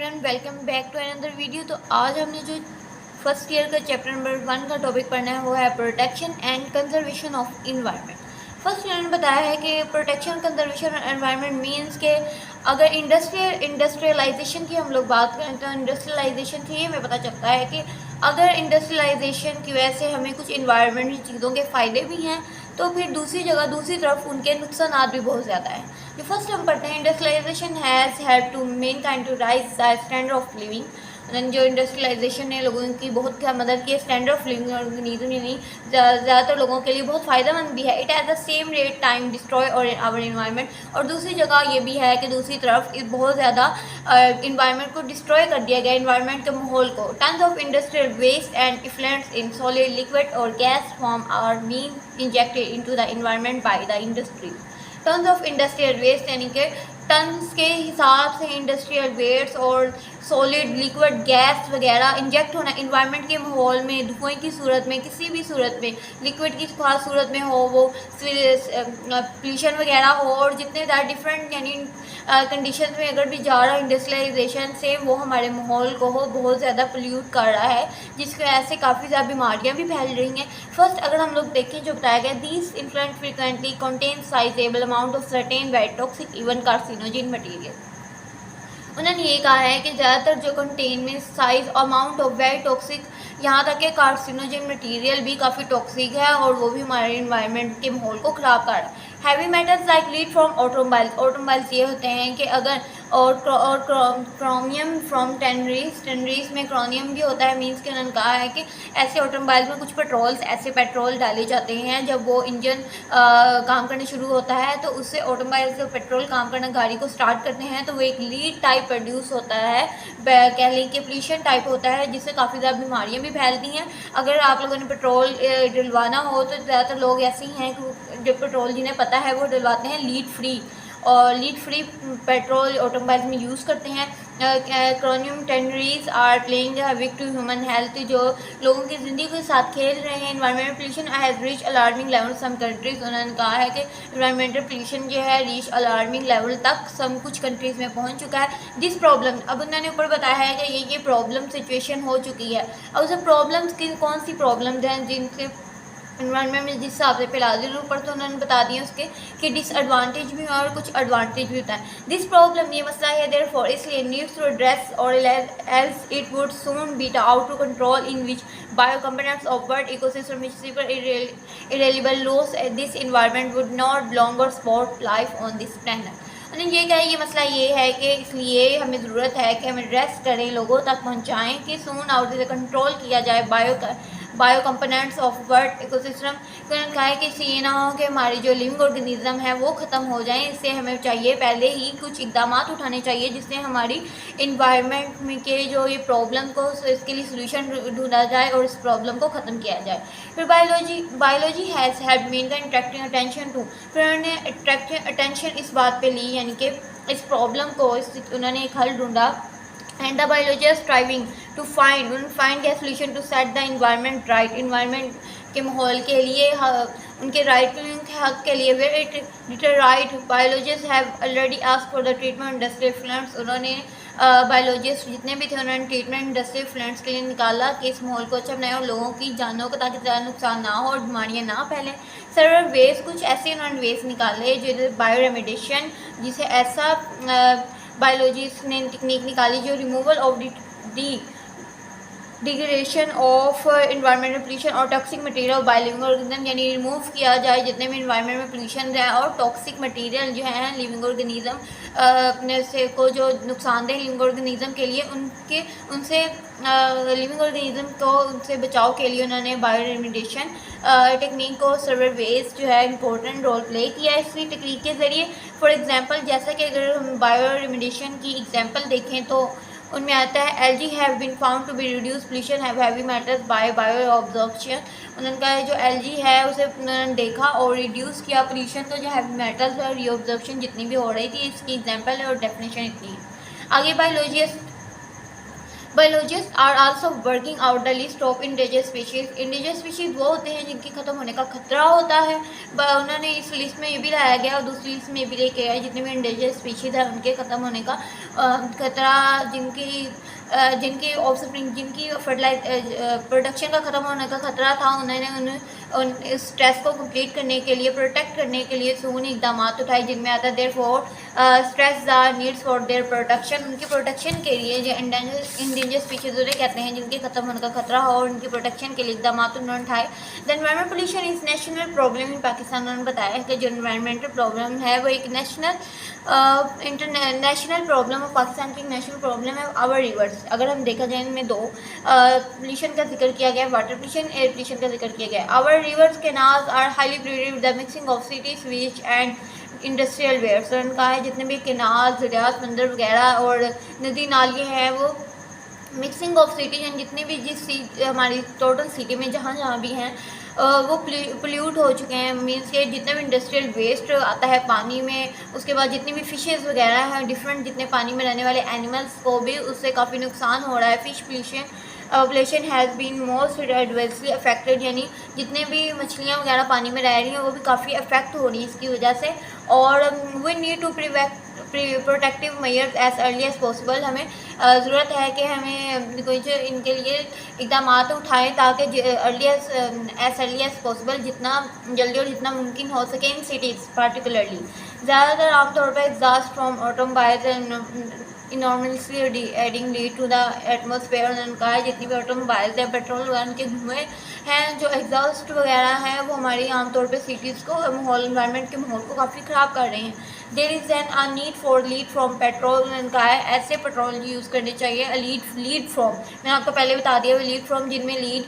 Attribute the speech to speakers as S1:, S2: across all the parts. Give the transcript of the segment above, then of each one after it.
S1: Everyone, welcome back to another video. तो आज हमने जो फर्स्ट ईयर का चैप्टर नंबर 1 का टॉपिक पढ़ना है वो है protection and conservation of environment. First इन्होंने बताया है कि protection conservation of environment means के अगर इंडस्ट्रियलाइजेशन की हम लोग बात करें तो इंडस्ट्रियलाइजेशन से ये हमें पता चलता है कि अगर इंडस्ट्रियलाइजेशन की वजह से हमें कुछ इन्वायरमेंटल चीज़ों के फ़ायदे भी हैं तो फिर दूसरी तरफ उनके नुकसान भी बहुत ज़्यादा हैं। जो फर्स्ट हम पढ़ते हैं, industrialization has help to mankind to rise the standard of living. जो इंडस्ट्रियलाइजेशन ने लोगों की बहुत क्या मदद की है, स्टैंडर्ड ऑफ लिविंग ऑर्गेनिज्म यानी ज़्यादातर लोगों के लिए बहुत फ़ायदेमंद भी है। It at the same rate time destroy और आवर इन्वायरमेंट, और दूसरी जगह ये भी है कि दूसरी तरफ बहुत ज़्यादा इन्वायरमेंट को डिस्ट्रॉय कर दिया गया, इन्वायरमेंट के माहौल को। Tons of industrial waste and effluents in solid liquid और gas form are being injected into the environment by the industry. Tons of industrial waste यानी कि टन्स के हिसाब से इंडस्ट्रियल वेस्ट और सॉलिड लिक्विड गैस वगैरह इंजेक्ट होना environment के माहौल में, धुएं की सूरत में, किसी भी सूरत में, लिक्विड की खास सूरत में हो, वो पोल्यूशन वगैरह हो, और जितने ज़्यादा डिफरेंट यानी कंडीशन में अगर भी जा रहा है इंडस्ट्रियलाइजेशन से, वो हमारे माहौल को बहुत ज़्यादा पोल्यूट कर रहा है, जिसकी वजह से काफ़ी ज़्यादा बीमारियाँ भी फैल रही हैं। फर्स्ट अगर हम लोग देखें, जो बताया गया, these influential frequently contain sizeable amount of certain very toxic even carcinogen material. उन्होंने ये कहा है कि ज़्यादातर जो कंटेन में size amount of very toxic, यहाँ तक कि कार्सिनोजेन मटेरियल भी काफ़ी टॉक्सिक है और वो भी हमारे इन्वायरमेंट के माहौल को ख़राब कर रहा है। Heavy metals like lead from automobiles ये होते हैं कि अगर और क्रोमियम फ्रॉम टेनरीज में क्रोमियम भी होता है। मीन्स कि उन्होंने कहा है कि ऐसे ऑटोमोबाइल्स में कुछ ऐसे पेट्रोल डाले जाते हैं, जब वो इंजन काम करने शुरू होता है तो उससे ऑटोमोबाइल से पेट्रोल काम करना गाड़ी को स्टार्ट करते हैं तो वो एक लीड टाइप प्रोड्यूस होता है, कह लें कि पोल्यूशन टाइप होता है, जिससे काफ़ी ज़्यादा बीमारियाँ भी फैलती हैं। अगर आप लोगों ने पेट्रोल डलवाना हो तो ज़्यादातर लोग ऐसे ही हैं कि जो पेट्रोल जिन्हें पता है वो डलवाते हैं लीड फ्री, और लीड फ्री पेट्रोल ऑटोमोबाइल में यूज़ करते हैं। Chromium tanneries are playing havoc to human health, जो लोगों की ज़िंदगी के साथ खेल रहे हैं। Environmental pollution has reach alarming level some countries. उन्होंने कहा है कि इन्वायरमेंटल पोल्यूशन जो है रीच अलार्मिंग लेवल तक कुछ कंट्रीज़ में पहुंच चुका है। दिस प्रॉब्लम, अब उन्होंने ऊपर बताया है कि ये प्रॉब्लम सिचुएशन हो चुकी है। अब उसे प्रॉब्लम्स की कौन सी प्रॉब्लम्स हैं जिनसे इन्वायरमेंट में जिस हिसाब से फैला दी, ऊपर तो उन्होंने बता दिया उसके कि डिसएडवांटेज भी और कुछ एडवांटेज भी होता है। दिस प्रॉब्लम, ये मसला है, देयरफॉर इसलिए नीड्स टू एड्रेस और else it would soon be out to control in which bio components of world ecosystem which irreparable loss this environment would not longer support life on this planet. उन्होंने ये कहा, ये मसला ये है कि इसलिए हमें ज़रूरत है कि हम एड्रेस करें, लोगों तक पहुँचाएँ कि सून आउट से कंट्रोल किया जाए bio components of world ecosystem. उन्होंने कहा है कि इससे ये ना हो कि हमारी जो लिविंग ऑर्गेनिज्म है वो ख़त्म हो जाएं। इससे हमें चाहिए पहले ही कुछ इकदाम उठाने चाहिए जिससे हमारी इन्वायरमेंट में के जो ये प्रॉब्लम को, इसके लिए सोल्यूशन ढूंढा जाए और इस प्रॉब्लम को ख़त्म किया जाए। फिर biology has help maintain attracting attention to, फिर उन्होंने अट्रैक्टिंग अटेंशन इस बात पर ली, यानी कि इस प्रॉब्लम को उन्होंने एक हल ढूंढा। And the biologists striving to find a solution to set the environment right, environment के माहौल के लिए उनके राइट के हक के लिए where it right biologists have already asked for the treatment industrial effluents। उन्होंने बायोलॉजिस्ट जितने भी थे उन्होंने ट्रीटमेंट इंडस्ट्रियल फ्लड्स के लिए निकाला कि इस माहौल को अच्छा बनाए और लोगों की जानों को ताकि ज़्यादा नुकसान ना हो और बीमारियाँ ना फैलें। सर्वर वेस्ट, कुछ ऐसे उन्होंने वेस्ट निकाले जो बायो रेमेडिएशन, जिसे ऐसा बायोलॉजिस्ट ने टेक्निक निकाली जो removal of degradation of environmental pollution और टॉक्सिक मटेरियल ऑफ बायोलिविंग ऑर्गेनिज्म, यानी रिमूव किया जाए जितने भी इन्वायरमेंट में पोल्यूशन है और टॉक्सिक मटेरियल जो हैं लिविंग ऑर्गेनिज्म अपने से को जो नुकसानदेह लिविंग ऑर्गेनिज्म के लिए उनसे लिविंग ऑर्गेनिज्म को उनसे बचाव के लिए उन्होंने बायो रेमेडिएशन टेक्निक को सर्वर वेस्ट जो है इंपॉर्टेंट रोल प्ले किया इसी टेक्निक के ज़रिए। फॉर एग्जांपल, जैसा कि अगर हम बायो रेमेडिएशन की एग्जांपल देखें तो उनमें आता है algae have been found to be reduce pollution have heavy matters by bio absorption. उन्होंने कहा जो एलजी है उसे उन्होंने देखा और रिड्यूस किया पोल्यूशन, तो जो हैवी मेटल्स और रीऑब्जॉर्प्शन जितनी भी हो रही थी इसकी एग्जांपल है और डेफिनेशन इतनी है। आगे biologist are also working out the list of endangered species. Endangered species वो होते हैं जिनके ख़त्म होने का खतरा होता है। उन्होंने इस लिस्ट में ये भी लाया गया और दूसरी लिस्ट में भी लेके आया जितने भी इंडेंजर्ड स्पीशीज है उनके ख़त्म होने का खतरा, जिनकी ऑफस्प्रिंग, जिनकी फर्टिलाइज प्रोडक्शन का ख़त्म होने का खतरा था, उन्होंने उन इस स्ट्रेस को कंप्लीट करने के लिए, प्रोटेक्ट करने के लिए सून इकदाम उठाए, जिनमें आता है therefore stress the needs for their protection. उनकी प्रोटेक्शन के लिए जो इंडेंजर स्पीशीज उन्हें कहते हैं जिनके ख़त्म होने का खतरा हो, और उनकी प्रोटेक्शन के लिए इकदाम उन्होंने उठाए। The environment pollution is national problem in Pakistan. उन्होंने बताया है कि जो एनवायरमेंटल प्रॉब्लम है वो एक इंटरनेशनल प्रॉब्लम है, पाकिस्तान की नेशनल प्रॉब्लम है। आवर रिवर्स, अगर हम देखा जाए इनमें दो पोल्यूशन का जिक्र किया गया, वाटर पोल्यूशन, एयर पोल्यूशन का जिक्र किया गया। Our rivers canals are highly produce the mixing of cities which and industrial wares. उन्होंने कहा है जितने भी कैनाल, दरिया, समंदर वगैरह और नदी नाले हैं वो मिक्सिंग ऑफ सिटी एंड जितनी भी हमारी टोटल सिटी में जहाँ भी हैं वो पोल्यूट हो चुके हैं। मीन्स के जितना भी इंडस्ट्रियल वेस्ट आता है पानी में, उसके बाद जितनी भी फिशेज़ वगैरह हैं, डिफरेंट जितने पानी में रहने वाले एनिमल्स को भी उससे काफ़ी नुकसान हो रहा है। Fish population has been most adversely affected, यानी जितने भी मछलियाँ वगैरह पानी में रह रही हैं वो भी काफ़ी अफेक्ट हो रही है इसकी वजह से। और we need to protective measures as early as possible. हमें ज़रूरत है कि हमें कुछ इनके लिए इकदाम उठाएँ ताकि अर्ली एज पॉसिबल, जितना जल्दी और जितना मुमकिन हो सके इन सिटीज़ पार्टिकुलरली। ज़्यादातर आमतौर पर exhaust from automobiles enormously adding lead to the atmosphere. उन्होंने कहा है जितनी भी ऑटोमोबाइल्स हैं, पेट्रोल वगैरह के धुएँ हैं, जो एग्जॉस्ट वगैरह हैं, वो हमारी आमतौर पे सिटीज़ को, माहौल, इन्वायरमेंट के माहौल को काफ़ी ख़राब कर रहे हैं। There is an a need for lead from petrol. उन्होंने कहा है ऐसे पेट्रोल यूज़ करने चाहिए। लीड फ्रॉम, मैंने आपको पहले बता दिया, वो लीड फ्रॉम जिनमें लीड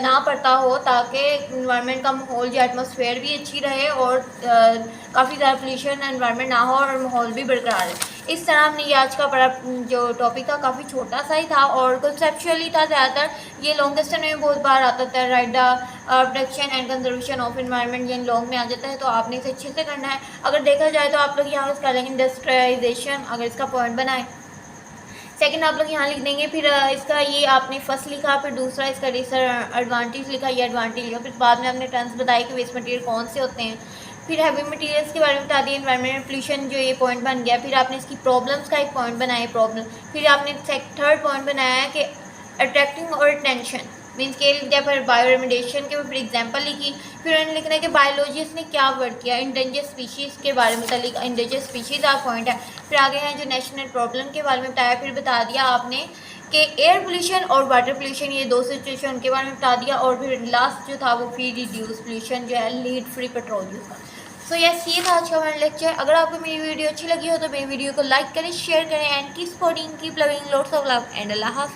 S1: ना पड़ता हो, ताकि इन्वायरमेंट का माहौल, जो एटमोसफेयर भी अच्छी रहे और काफ़ी ज़्यादा पोल्यूशन एनवायरनमेंट ना हो और माहौल भी बरकरार रहे। इस तरह हमने ये आज का बड़ा जो टॉपिक था काफ़ी छोटा सा ही था और कंसेप्चुअली था ज़्यादातर। ये लॉन्ग क्वेश्चन में बहुत बार आता था, right the protection and conservation of environment, ये लॉन्ग में आ जाता है, तो आपने इसे अच्छे से करना है। अगर देखा जाए तो आप लोग यहाँ पर करेंगे इंडस्ट्रियलाइजेशन, अगर इसका पॉइंट बनाए, सेकंड आप लोग यहाँ लिख देंगे, फिर इसका ये आपने फर्स्ट लिखा, फिर दूसरा इसका एडवांटेज लिखा, ये एडवांटेज लिखा, फिर बाद में आपने टर्म्स बताए कि वेस्ट मटेरियल कौन से होते हैं, फिर हैवी मटेरियल्स के बारे में बता दिया, एनवायरमेंटल पोल्यूशन जो ये पॉइंट बन गया, फिर आपने इसकी प्रॉब्लम्स का एक पॉइंट बनाया प्रॉब्लम, फिर आपने थर्ड पॉइंट बनाया है कि अट्रैक्टिंग और टेंशन मीन्स के लिख दिया, फिर बायो रेमेडिएशन के फिर एग्जांपल लिखी, फिर उन्होंने लिखना है कि बायोलॉजिस्ट ने क्या वर्क किया, इंडेंजर स्पीशीज़ के बारे में लिखा, इंडेंजर स्पीशीज़ आप पॉइंट है, फिर आगे हैं जो नेशनल प्रॉब्लम के बारे में बताया, फिर बता दिया आपने कि एयर पोल्यूशन और वाटर पोल्यूशन ये दो सिचुएशन के बारे में बता दिया, और फिर लास्ट जो था वो फ्री रिड्यूस पोल्यूशन जो है लीड फ्री पेट्रोल यूज़ का। सो यस, ये था आज का हमारा लेक्चर। अगर आपको मेरी वीडियो अच्छी लगी हो तो मेरी वीडियो को लाइक करें, शेयर करें and keep supporting, keep loving, lots of love and अल्लाह हाफ़िज़।